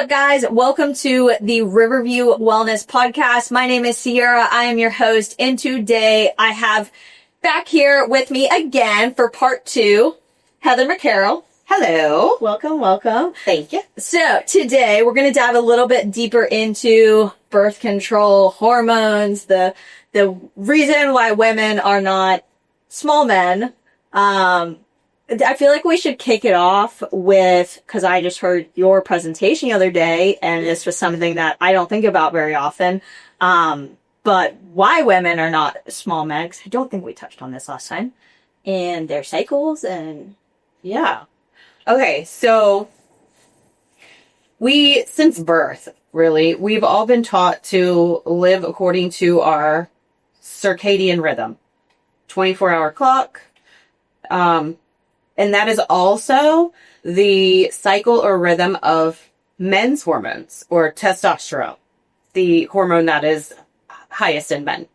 up, guys? Welcome to the Riverview Wellness Podcast. My name is Sierra. I am your host, and today I have back here with me again for part 2, Heather McCarel. Hello. Welcome, welcome. Thank you. So today we're going to dive a little bit deeper into birth control, hormones, the reason why women are not small men. I feel like we should kick it off with, because I just heard your presentation the other day, and this was something that I don't think about very often. But why women are not small men, 'cause I don't think we touched on this last time, and their cycles, and yeah. Okay, so since birth, really, we've all been taught to live according to our circadian rhythm, 24-hour clock. And that is also the cycle or rhythm of men's hormones, or testosterone, the hormone that is highest in men.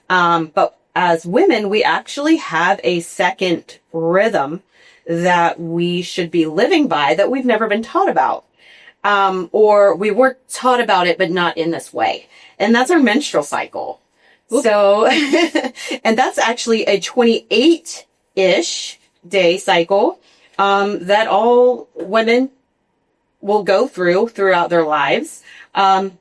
But as women, we actually have a second rhythm that we should be living by that we've never been taught about. Or we were taught about it, but not in this way. And that's our menstrual cycle. Ooh. So, and that's actually a 28-ish day cycle that all women will go throughout their lives. And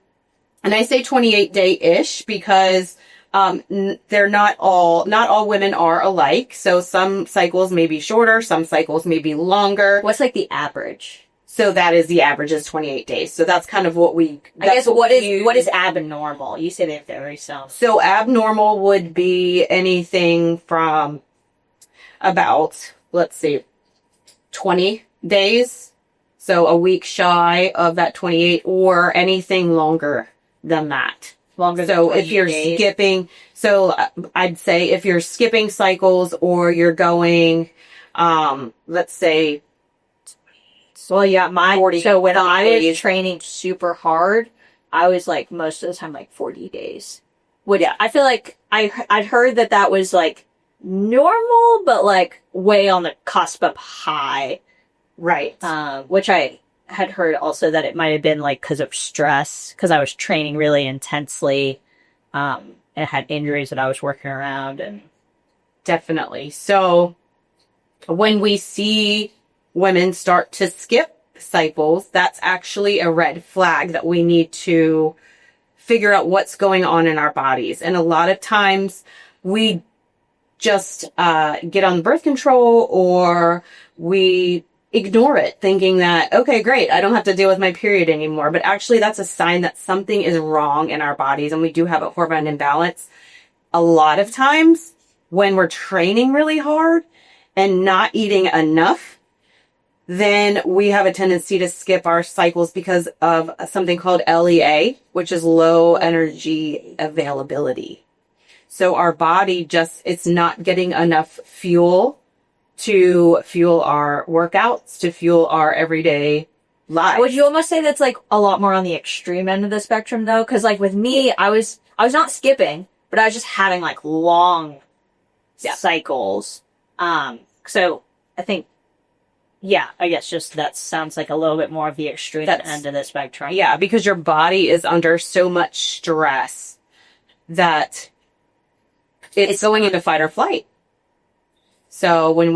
I say 28-day-ish because they're not all women are alike. So some cycles may be shorter, some cycles may be longer. what's like the average? So that is the average is 28 days. So that's kind of what what is abnormal? You say they vary some. So abnormal would be anything from about, let's see, 20 days. So a week shy of that 28, or anything longer than that. So if you're skipping, I'd say if you're skipping cycles, or you're going, let's say, well, yeah, so when I was training super hard, I was like, most of the time, like 40 days. I feel like I'd heard that was like normal, but like way on the cusp of high. Right. Which I had heard also that it might have been like because of stress, because I was training really intensely, and had injuries that I was working around. And definitely. So when we see women start to skip cycles, that's actually a red flag that we need to figure out what's going on in our bodies. And a lot of times we just get on birth control, or we ignore it thinking that, okay, great, I don't have to deal with my period anymore. But actually that's a sign that something is wrong in our bodies, and we do have a hormone imbalance. A lot of times when we're training really hard and not eating enough, then we have a tendency to skip our cycles because of something called LEA, which is low energy availability. So our body it's not getting enough fuel to fuel our workouts, to fuel our everyday lives. would you almost say that's like a lot more on the extreme end of the spectrum, though? Because like with me, I was not skipping, but I was just having like long cycles. So I think, yeah, I guess just that sounds like a little bit more of the extreme end of the spectrum. Yeah, because your body is under so much stress that it's going into fight or flight. So when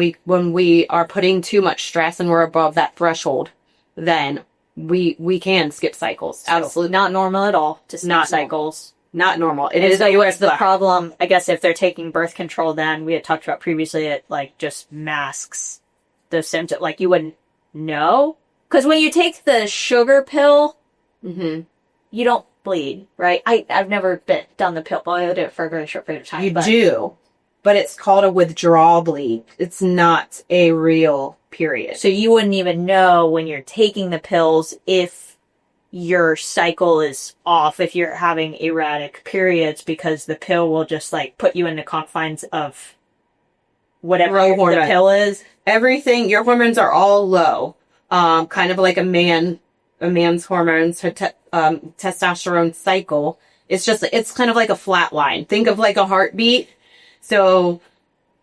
we are putting too much stress and we're above that threshold, then we can skip cycles. Absolutely not normal at all to skip cycles. Not normal. It is the problem. I guess if they're taking birth control, then we had talked about previously, it like just masks the symptom. Like you wouldn't know, because when you take the sugar pill, you don't bleed, right? I've never done the pill, but I did it for a very short period of time. You do, but it's called a withdrawal bleed. It's not a real period. So you wouldn't even know when you're taking the pills if your cycle is off, if you're having erratic periods, because the pill will just like put you in the confines of whatever the pill is. Everything, your hormones are all low. Kind of like a man's hormones, testosterone cycle. It's kind of like a flat line. Think of like a heartbeat. So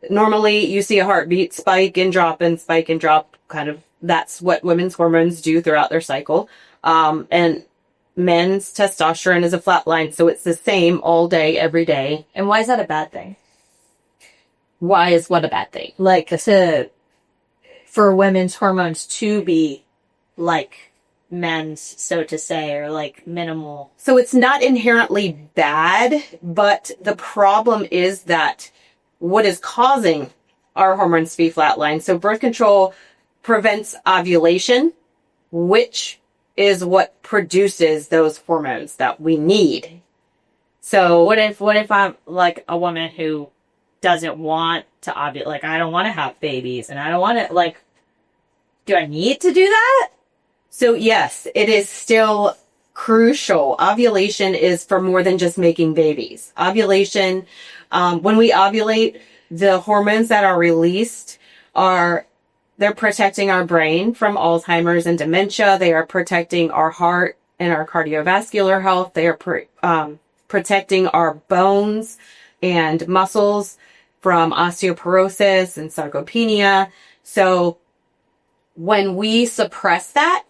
normally you see a heartbeat spike and drop, kind of that's what women's hormones do throughout their cycle. And men's testosterone is a flat line, so it's the same all day, every day. And why is that a bad thing? Why is what a bad thing? Like, for women's hormones to be like men's, so to say, or like minimal. So it's not inherently bad, but the problem is that what is causing our hormones to be flatlined. So birth control prevents ovulation, which is what produces those hormones that we need. So What if I'm like a woman who doesn't want to ovulate? Like, I don't want to have babies, and I don't want to, like, do I need to do that? So yes, it is still crucial. Ovulation is for more than just making babies. Ovulation, when we ovulate, the hormones that are released they're protecting our brain from Alzheimer's and dementia. They are protecting our heart and our cardiovascular health. They are protecting our bones and muscles from osteoporosis and sarcopenia. So when we suppress that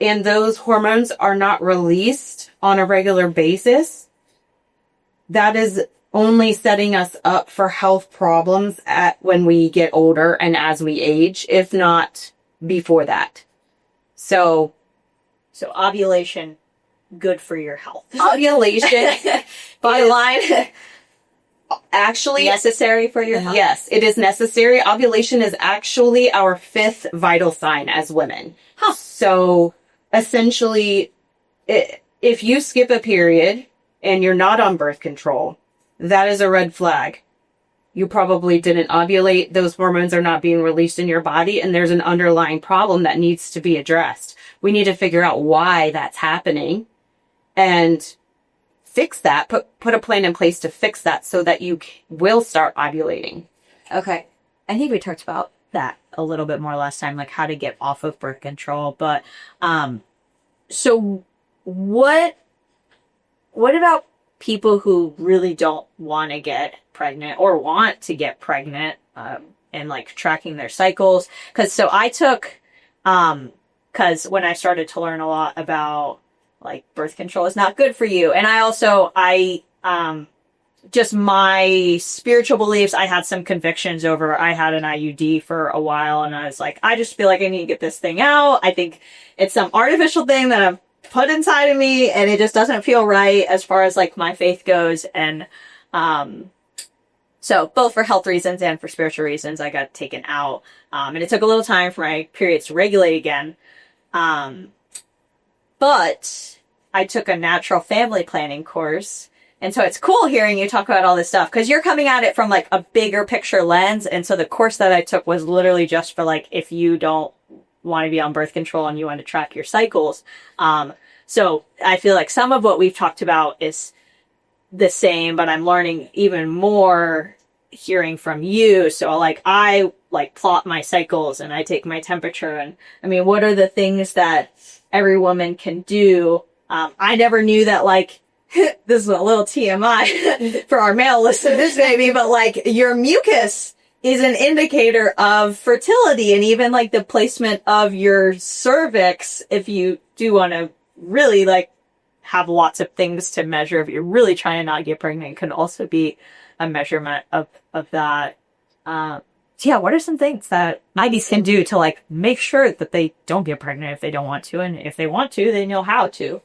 and those hormones are not released on a regular basis, that is only setting us up for health problems when we get older and as we age, if not before that. So ovulation, good for your health. ovulation, Bottom line, actually, necessary for your health. yes, it is necessary. Ovulation is actually our 5th vital sign as women. Huh. So essentially, if you skip a period and you're not on birth control, that is a red flag. You probably didn't ovulate. Those hormones are not being released in your body, and there's an underlying problem that needs to be addressed. We need to figure out why that's happening and fix that. Put a plan in place to fix that so that you will start ovulating. Okay. I think we talked about that a little bit more last time, like how to get off of birth control. But so what about people who really don't want to get pregnant or want to get pregnant and like tracking their cycles? Because I took because when I started to learn a lot about like birth control is not good for you, and I just my spiritual beliefs, I had some convictions over. I had an IUD for a while, and I was like, I just feel like I need to get this thing out. I think it's some artificial thing that I've put inside of me, and it just doesn't feel right as far as like my faith goes. And so both for health reasons and for spiritual reasons, I got taken out, and it took a little time for my periods to regulate again. But I took a natural family planning course. And so it's cool hearing you talk about all this stuff because you're coming at it from like a bigger picture lens. And so the course that I took was literally just for like, if you don't want to be on birth control and you want to track your cycles. So I feel like some of what we've talked about is the same, but I'm learning even more hearing from you. So like I like plot my cycles and I take my temperature, and I mean, what are the things that every woman can do? I never knew that like, this is a little TMI for our male listeners maybe, but like your mucus is an indicator of fertility, and even like the placement of your cervix, if you do want to really like have lots of things to measure, if you're really trying to not get pregnant, can also be a measurement of that. So yeah, what are some things that ladies can do to like make sure that they don't get pregnant if they don't want to, and if they want to, they know how to?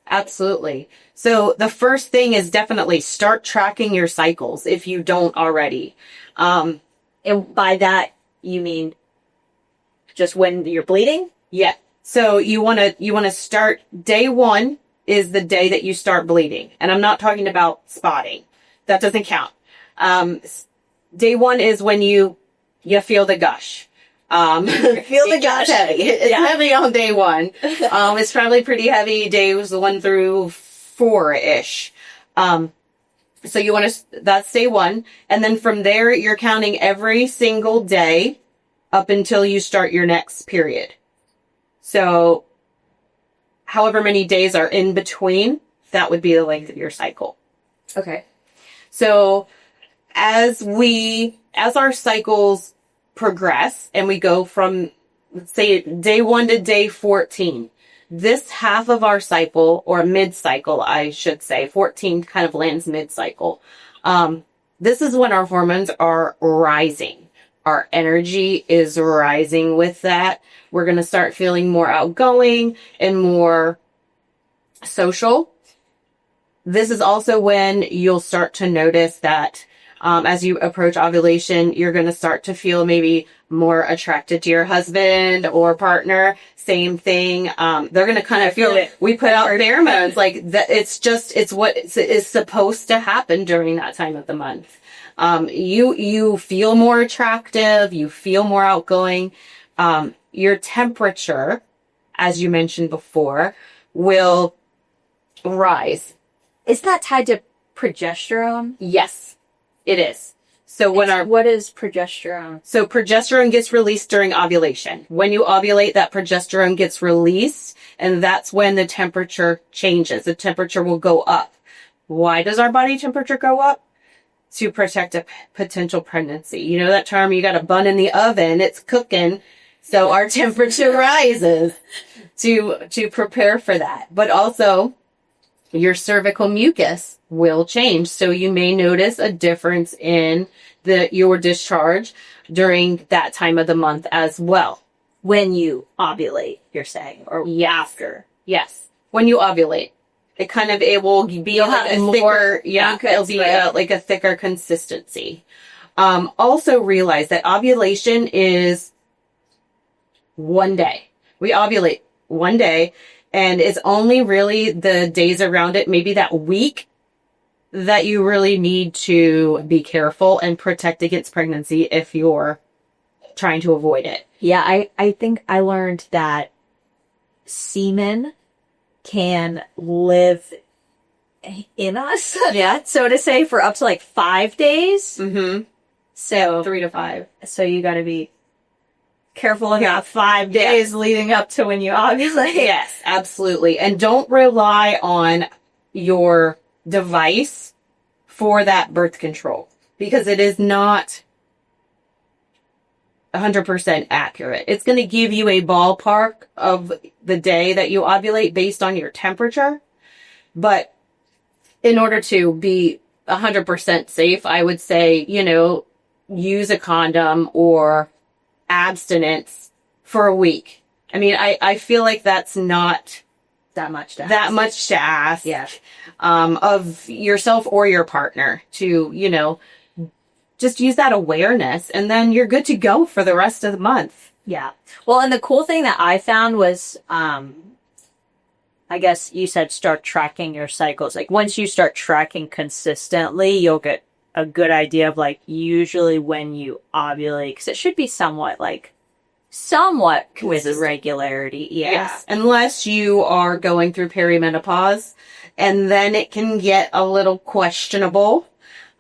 Absolutely. So the first thing is definitely start tracking your cycles if you don't already. And by that, you mean just when you're bleeding? Yeah. So you want to start day 1 is the day that you start bleeding. And I'm not talking about spotting. That doesn't count. Day 1 is when you feel the gush. Feel the gush. Heavy. It's heavy on day 1. It's probably pretty heavy days 1 through 4-ish. So you want to, that's day 1. And then from there, you're counting every single day up until you start your next period. So however many days are in between, that would be the length of your cycle. Okay. So as our cycles progress and we go from, let's say, day 1 to day 14, this half of our cycle, or mid-cycle, I should say, 14 kind of lands mid-cycle. This is when our hormones are rising. Our energy is rising with that. We're going to start feeling more outgoing and more social. This is also when you'll start to notice that as you approach ovulation, you're going to start to feel maybe more attracted to your husband or partner. Same thing. They're going to kind of feel it. We put out pheromones like that. It's what is supposed to happen during that time of the month. You feel more attractive. You feel more outgoing. Your temperature, as you mentioned before, will rise. Is that tied to progesterone? Yes, it is. So what is progesterone? So progesterone gets released during ovulation. When you ovulate, that progesterone gets released, and that's when the temperature changes. The temperature will go up. Why does our body temperature go up? To protect a potential pregnancy. You know that term, you got a bun in the oven, it's cooking, so our temperature rises to prepare for that. But also, your cervical mucus will change. So you may notice a difference in your discharge during that time of the month as well. When you ovulate, you're saying, or after? Yes. When you ovulate. It will be like a thicker, it'll be like a thicker consistency. Also realize that ovulation is one day. We ovulate one day, and it's only really the days around it, maybe that week, that you really need to be careful and protect against pregnancy if you're trying to avoid it. Yeah, I think I learned that semen can live in us. Yeah. So to say for up to like 5 days. Mm-hmm. So 3 to 5. So you got to be careful about 5 days leading up to when you ovulate. Yes, absolutely. And don't rely on your device for that birth control, because it is not 100% accurate. It's going to give you a ballpark of the day that you ovulate based on your temperature. But in order to be 100% safe, I would say, use a condom or abstinence for a week. I mean, I feel like that's not that much to ask. Yeah. Of yourself or your partner to, just use that awareness, and then you're good to go for the rest of the month. Yeah. Well, and the cool thing that I found was, I guess you said start tracking your cycles. Like once you start tracking consistently, you'll get a good idea of like usually when you ovulate, because it should be somewhat with regularity. Yes. Yeah. Unless you are going through perimenopause, and then it can get a little questionable.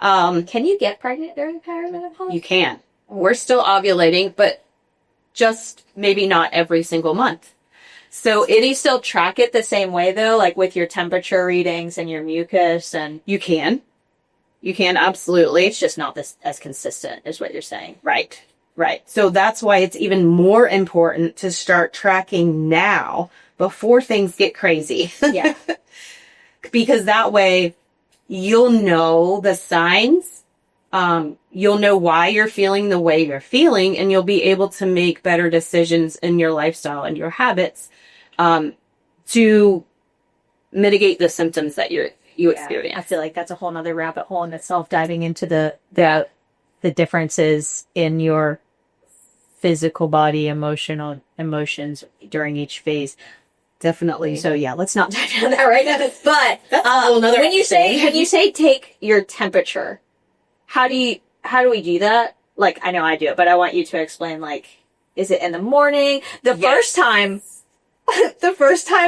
Can you get pregnant during perimenopause? You can. We're still ovulating, but just maybe not every single month. So do you still track it the same way though, like with your temperature readings and your mucus? And you can absolutely. It's just not as consistent, is what you're saying. Right. So that's why it's even more important to start tracking now before things get crazy. Yeah. Because that way you'll know the signs. You'll know why you're feeling the way you're feeling, and you'll be able to make better decisions in your lifestyle and your habits, to mitigate the symptoms that you experience. I feel like that's a whole nother rabbit hole in itself, diving into the differences in your physical body, emotions during each phase. Definitely. So yeah, let's not dive into that right now. But that's a whole nother when you say take your temperature, how do we do that? Like, I know I do it, but I want you to explain, like, is it in the morning? The first time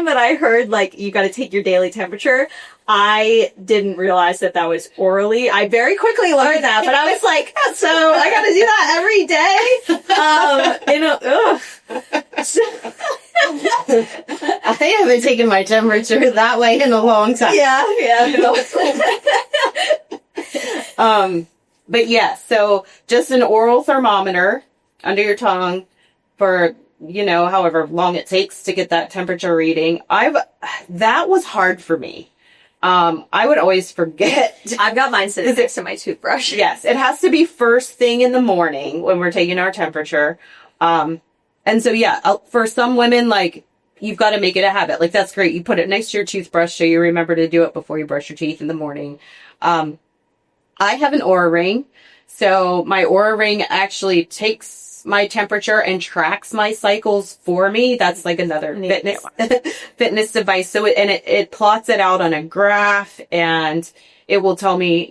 that I heard, like, you got to take your daily temperature, I didn't realize that was orally. I very quickly learned that, but I was like, so I got to do that every day? I haven't taken my temperature that way in a long time. Yeah. But yeah, so just an oral thermometer under your tongue for however long it takes to get that temperature reading. That was hard for me. I would always forget. I've got mine sitting next to my toothbrush. Yes, it has to be first thing in the morning when we're taking our temperature. And so, yeah, for some women, like, you've got to make it a habit. Like, that's great. You put it next to your toothbrush so you remember to do it before you brush your teeth in the morning. I have an Oura Ring. So my Oura Ring actually takes my temperature and tracks my cycles for me. That's like another fitness device. So it plots it out on a graph, and it will tell me,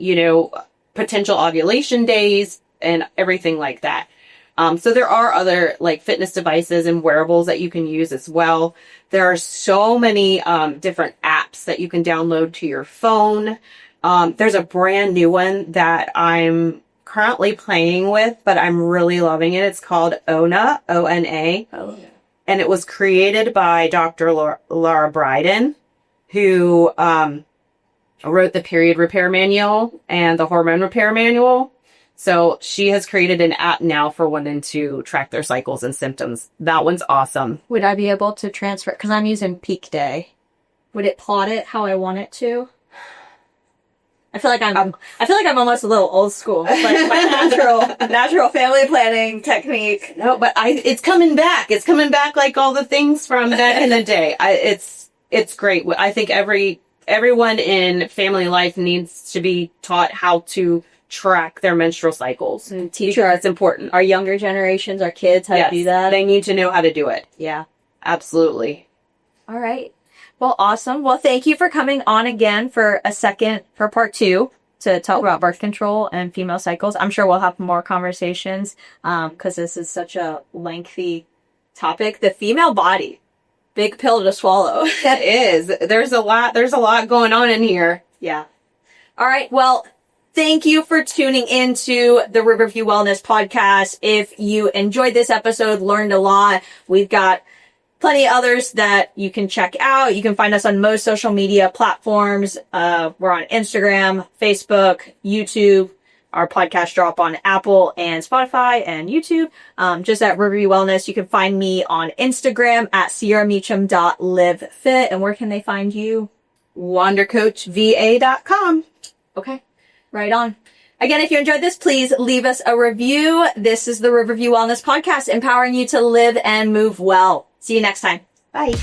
potential ovulation days and everything like that. So there are other like fitness devices and wearables that you can use as well. There are so many different apps that you can download to your phone. There's a brand new one that I'm currently playing with, but I'm really loving it. It's called ONA, O-N-A. Oh, yeah. And it was created by Dr. Laura Briden, who wrote the period repair manual and the hormone repair manual. So she has created an app now for women to track their cycles and symptoms. That one's awesome. Would I be able to transfer? Because I'm using Peak Day. Would it plot it how I want it to? I feel like I'm almost a little old school. It's like my natural family planning technique. No, but it's coming back. It's coming back like all the things from back in the day. It's great. I think everyone in family life needs to be taught how to track their menstrual cycles. And teach it's important. Our younger generations, our kids, how to do that. They need to know how to do it. Yeah. Absolutely. All right. Well, awesome. Well, thank you for coming on again for part 2 to talk about birth control and female cycles. I'm sure we'll have more conversations because this is such a lengthy topic. The female body, big pill to swallow. That is. There's a lot going on in here. Yeah. All right. Well, thank you for tuning into the Riverview Wellness Podcast. If you enjoyed this episode, learned a lot, we've got plenty of others that you can check out. You can find us on most social media platforms. We're on Instagram, Facebook, YouTube. Our podcast drop on Apple and Spotify and YouTube. Just at Riverview Wellness. You can find me on Instagram at sierrameacham.livefit. And where can they find you? WanderCoachVA.com. Okay. Right on. Again, if you enjoyed this, please leave us a review. This is the Riverview Wellness Podcast, empowering you to live and move well. See you next time. Bye.